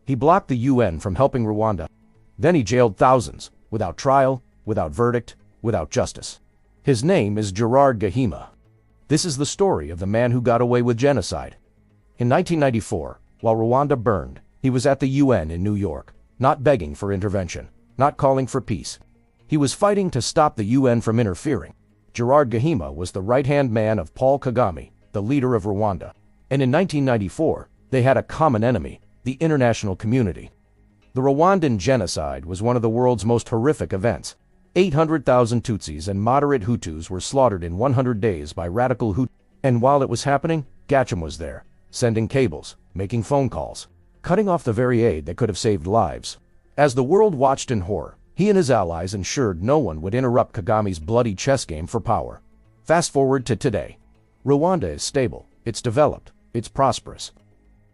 He blocked the UN from helping Rwanda. Then he jailed thousands, without trial, without verdict, without justice. His name is Gérard Gahima. This is the story of the man who got away with genocide. In 1994, while Rwanda burned, he was at the UN in New York, not begging for intervention, not calling for peace. He was fighting to stop the UN from interfering. Gérard Gahima was the right-hand man of Paul Kagame, the leader of Rwanda. And in 1994, they had a common enemy, the international community. The Rwandan Genocide was one of the world's most horrific events. 800,000 Tutsis and moderate Hutus were slaughtered in 100 days by radical Hutus. And while it was happening, Gacham was there, sending cables, making phone calls, cutting off the very aid that could have saved lives. As the world watched in horror, he and his allies ensured no one would interrupt Kagame's bloody chess game for power. Fast forward to today. Rwanda is stable, it's developed, it's prosperous.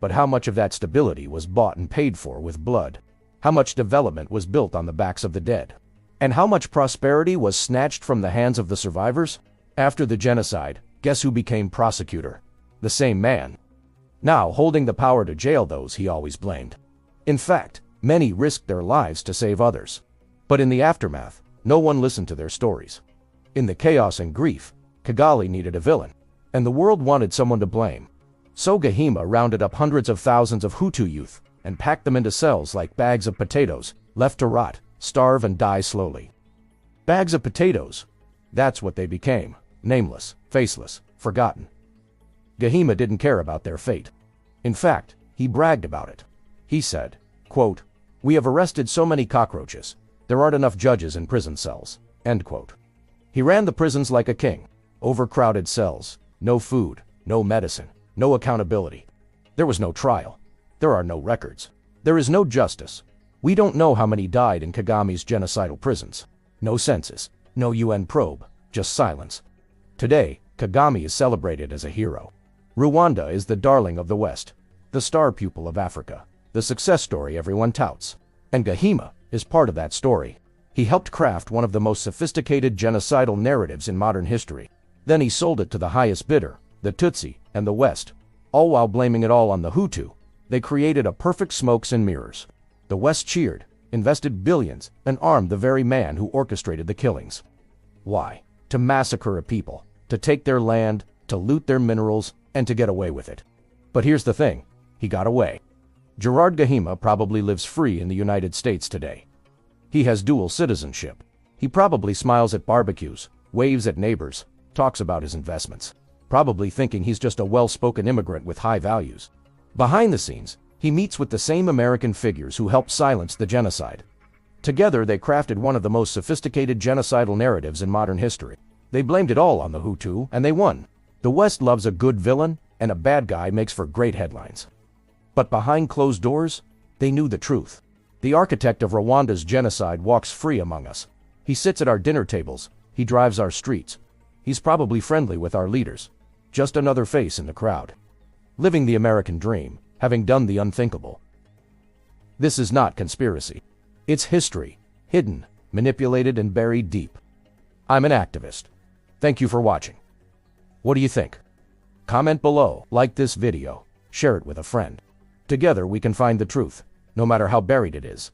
But how much of that stability was bought and paid for with blood? How much development was built on the backs of the dead? And how much prosperity was snatched from the hands of the survivors? After the genocide, guess who became prosecutor? The same man. Now holding the power to jail those he always blamed. In fact, many risked their lives to save others. But in the aftermath, no one listened to their stories. In the chaos and grief, Kigali needed a villain, and the world wanted someone to blame. So Gahima rounded up hundreds of thousands of Hutu youth and packed them into cells like bags of potatoes, left to rot, starve and die slowly. Bags of potatoes. That's what they became, nameless, faceless, forgotten. Gahima didn't care about their fate. In fact, he bragged about it. He said, quote, "We have arrested so many cockroaches. There aren't enough judges in prison cells." End quote. He ran the prisons like a king. Overcrowded cells, no food, no medicine, no accountability. There was no trial. There are no records. There is no justice. We don't know how many died in Kagame's genocidal prisons. No census, no UN probe, just silence. Today, Kagame is celebrated as a hero. Rwanda is the darling of the West, the star pupil of Africa, the success story everyone touts. And Gahima is part of that story. He helped craft one of the most sophisticated genocidal narratives in modern history. Then he sold it to the highest bidder, the Tutsi, and the West, all while blaming it all on the Hutu. They created a perfect smokes and mirrors. The West cheered, invested billions, and armed the very man who orchestrated the killings. Why? To massacre a people, to take their land, to loot their minerals, and to get away with it. But here's the thing, he got away. Gérard Gahima probably lives free in the United States today. He has dual citizenship. He probably smiles at barbecues, waves at neighbors, talks about his investments, probably thinking he's just a well-spoken immigrant with high values. Behind the scenes, he meets with the same American figures who helped silence the genocide. Together they crafted one of the most sophisticated genocidal narratives in modern history. They blamed it all on the Hutu, and they won. The West loves a good villain, and a bad guy makes for great headlines. But behind closed doors, they knew the truth. The architect of Rwanda's genocide walks free among us. He sits at our dinner tables, he drives our streets. He's probably friendly with our leaders. Just another face in the crowd. Living the American dream, having done the unthinkable. This is not conspiracy. It's history, hidden, manipulated, and buried deep. I'm an activist. Thank you for watching. What do you think? Comment below, like this video, share it with a friend. Together we can find the truth, no matter how buried it is.